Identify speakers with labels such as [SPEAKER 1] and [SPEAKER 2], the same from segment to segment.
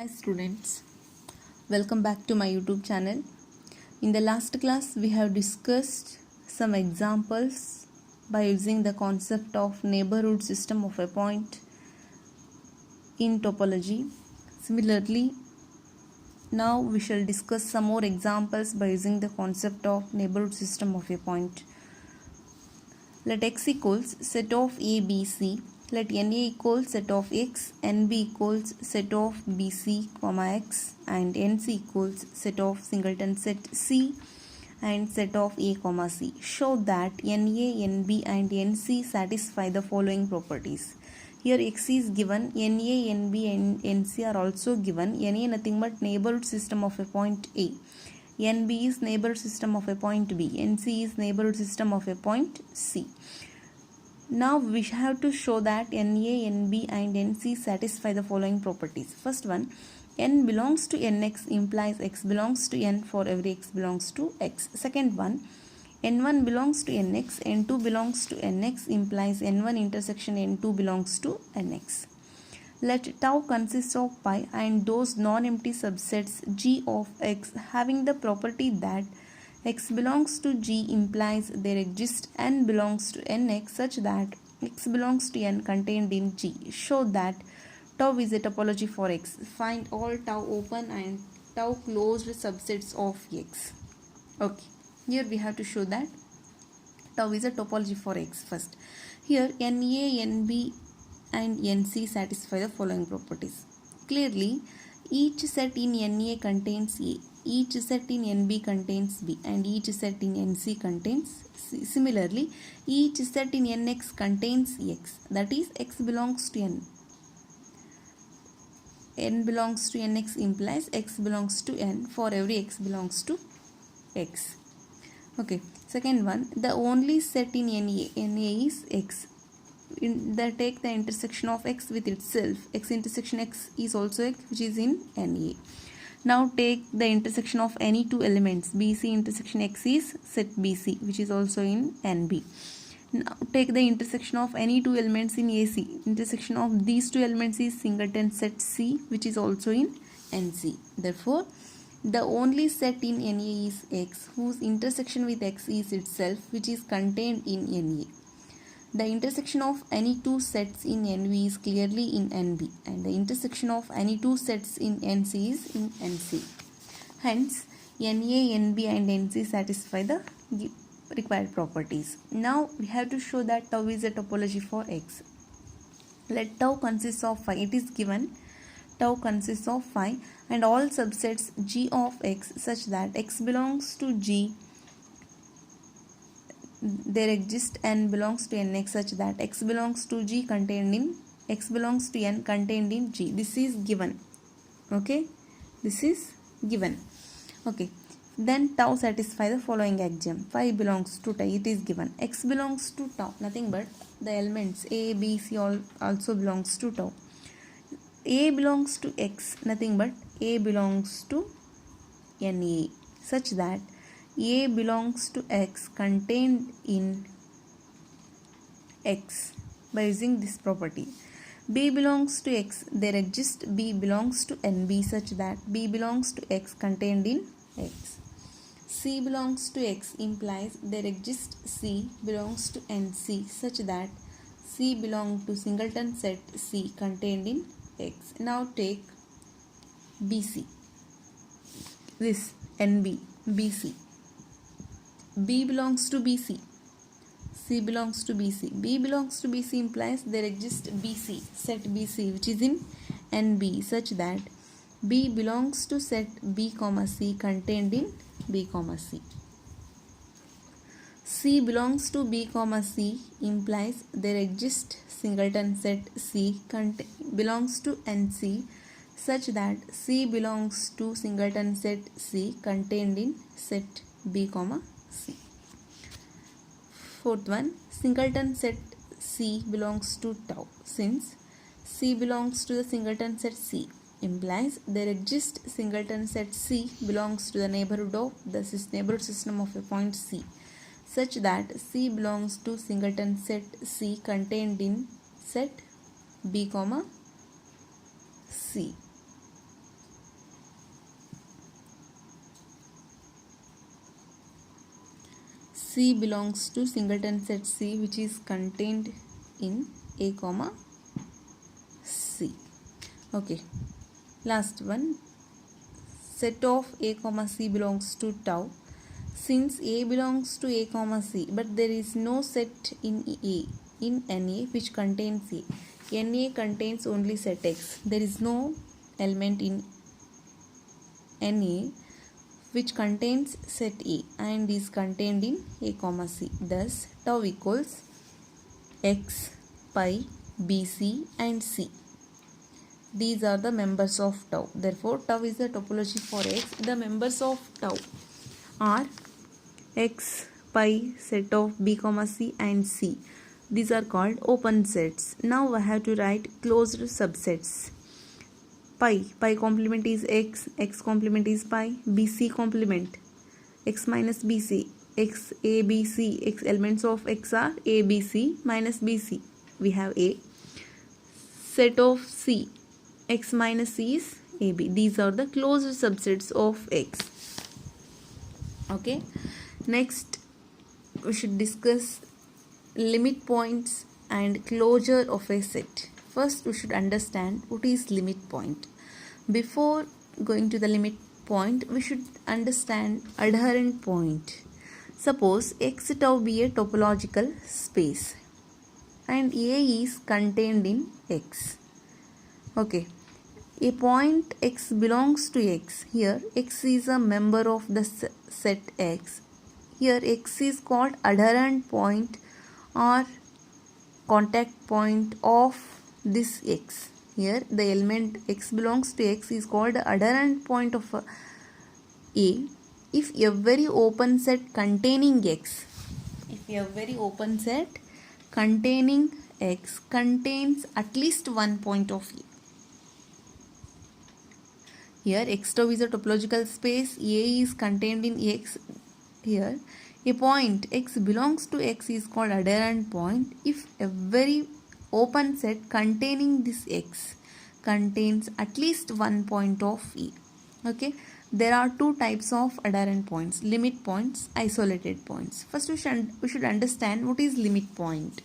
[SPEAKER 1] Hi students, welcome back to my YouTube channel. In the last class we have discussed some examples by using the concept of neighborhood system of a point in topology. Similarly, now we shall discuss some more examples by using the concept of neighborhood system of a point. Let x equals set of a, b, c. Let na equals set of x, nb equals set of bc, x, and nc equals set of singleton set c and set of a, c. Show that na, nb, and nc satisfy the following properties. Here x is given, na, nb, and nc are also given. Na nothing but neighborhood system of a point A. NB is neighborhood system of a point B. NC is neighborhood system of a point C. Now we have to show that Na, Nb, and Nc satisfy the following properties. First one, n belongs to nx implies x belongs to n for every x belongs to x. Second one, n1 belongs to nx, n2 belongs to nx implies n1 intersection n2 belongs to nx. Let tau consist of pi and those non-empty subsets G of x having the property that x belongs to G implies there exists n belongs to nx such that x belongs to n contained in G. Show that tau is a topology for x. Find all tau open and tau closed subsets of x. Okay, here we have to show that tau is a topology for x first. Here Na, Nb, and Nc satisfy the following properties. Clearly, each set in Na contains A, each set in Nb contains B, and each set in Nc contains C. Similarly, each set in Nx contains X, that is x belongs to n. N belongs to Nx implies x belongs to n for every x belongs to x. Okay, second one, the only set in Na is x. Take the intersection of x with itself. X intersection x is also x, which is in Na. Now take the intersection of any two elements. BC intersection x is set BC, which is also in NB. Now take the intersection of any two elements in AC. Intersection of these two elements is singleton set C, which is also in NC. Therefore, the only set in Na is x, whose intersection with x is itself, which is contained in Na. The intersection of any two sets in NB is clearly in NB, and the intersection of any two sets in NC is in NC. Hence, Na, Nb, and Nc satisfy the required properties. Now we have to show that tau is a topology for x. Let tau consist of phi. It is given tau consists of phi and all subsets G of x such that x belongs to G, there exists n belongs to nx such that x belongs to G contained in x belongs to n contained in G. This is given. Okay, this is given. Okay, then tau satisfy the following axiom. Phi belongs to tau. It is given. X belongs to tau, nothing but the elements A, B, C all also belongs to tau. A belongs to x, nothing but A belongs to Na, such that A belongs to x contained in x by using this property. B belongs to x, there exists B belongs to NB such that B belongs to x contained in x. C belongs to x implies there exists C belongs to NC such that C belongs to singleton set C contained in x. Now take BC, this NB, BC. B belongs to BC, C belongs to BC. B belongs to BC implies there exists BC, set BC, which is in NB such that B belongs to set B, C contained in B, C. C belongs to B, C implies there exists singleton set C belongs to NC such that C belongs to singleton set C contained in set B, C. Fourth one, singleton set C belongs to tau. Since C belongs to the singleton set C implies there exists singleton set C belongs to the neighborhood of the neighborhood system of a point C such that C belongs to singleton set C contained in set B, C. C belongs to singleton set C, which is contained in A comma C. Okay, last one, set of A comma C belongs to tau. Since A belongs to A comma C, but there is no set in NA which contains A. NA contains only set X. There is no element in NA which contains set A and is contained in A comma C. Thus, tau equals X, pi, BC and C. These are the members of tau. Therefore, tau is the topology for X. The members of tau are X, pi, set of B comma C and C. These are called open sets. Now I have to write closed subsets. Pi complement is X, X complement is pi, BC complement X minus BC, X A B C, X elements of X are A B C minus BC. We have A. Set of C, X minus C is AB. These are the closed subsets of X. Okay. Next, we should discuss limit points and closure of a set. First, we should understand what is limit point. Before going to the limit point, we should understand adherent point. Suppose X tau be a topological space and A is contained in X. Okay. A point X belongs to X. Here, X is a member of the set X. Here, X is called adherent point or contact point of this X. Here, the element X belongs to X is called the adherent point of A. If every open set containing X, contains at least one point of A. Here, X tau is a topological space. A is contained in X. Here, a point X belongs to X is called adherent point if every open set containing this X contains at least one point of E. Okay, there are two types of adherent points: limit points, isolated points. First, we should understand what is limit point.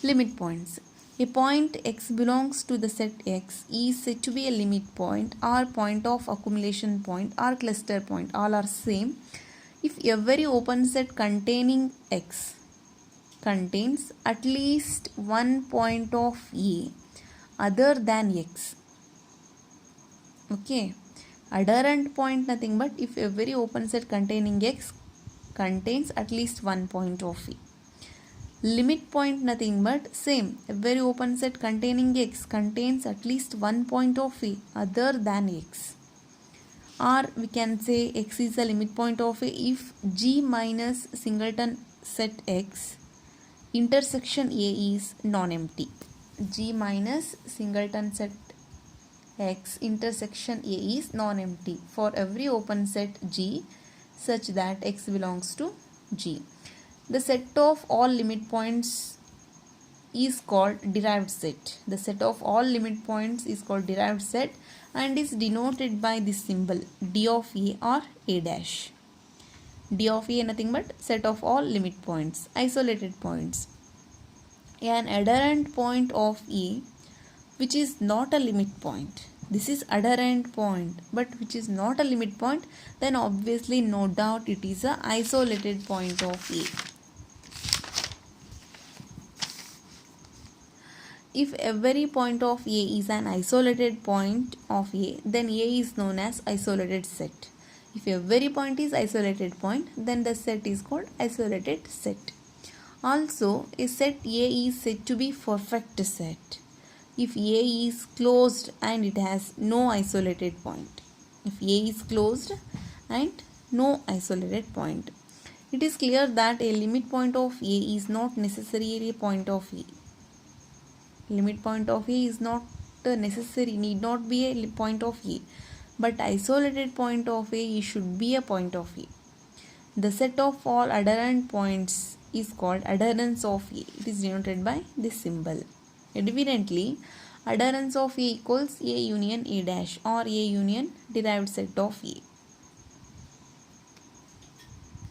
[SPEAKER 1] Limit points. A point X belongs to the set X is said to be a limit point or point of accumulation point or cluster point. All are same if every open set containing X contains at least one point of A other than X. Okay, adherent point nothing but if every open set containing X contains at least one point of A. Limit point nothing but same, every open set containing X contains at least one point of A other than X. Or we can say X is a limit point of A if G minus singleton set X intersection A is non-empty. G minus singleton set X intersection A is non-empty for every open set G such that X belongs to G. The set of all limit points is called derived set. The set of all limit points is called derived set and is denoted by this symbol D of A or A dash. D of A nothing but set of all limit points, isolated points. An adherent point of A which is not a limit point. This is adherent point but which is not a limit point, then obviously no doubt it is a isolated point of A. If every point of A is an isolated point of A, then A is known as isolated set. If every point is isolated point, then the set is called isolated set. Also, a set A is said to be perfect set if A is closed and it has no isolated point. If A is closed and no isolated point. It is clear that a limit point of A is not necessarily a point of A. Limit point of A is not necessary, need not be a point of A, but isolated point of A should be a point of A. The set of all adherent points is called adherence of A. It is denoted by this symbol. Evidently, adherence of A equals A union A dash or A union derived set of A.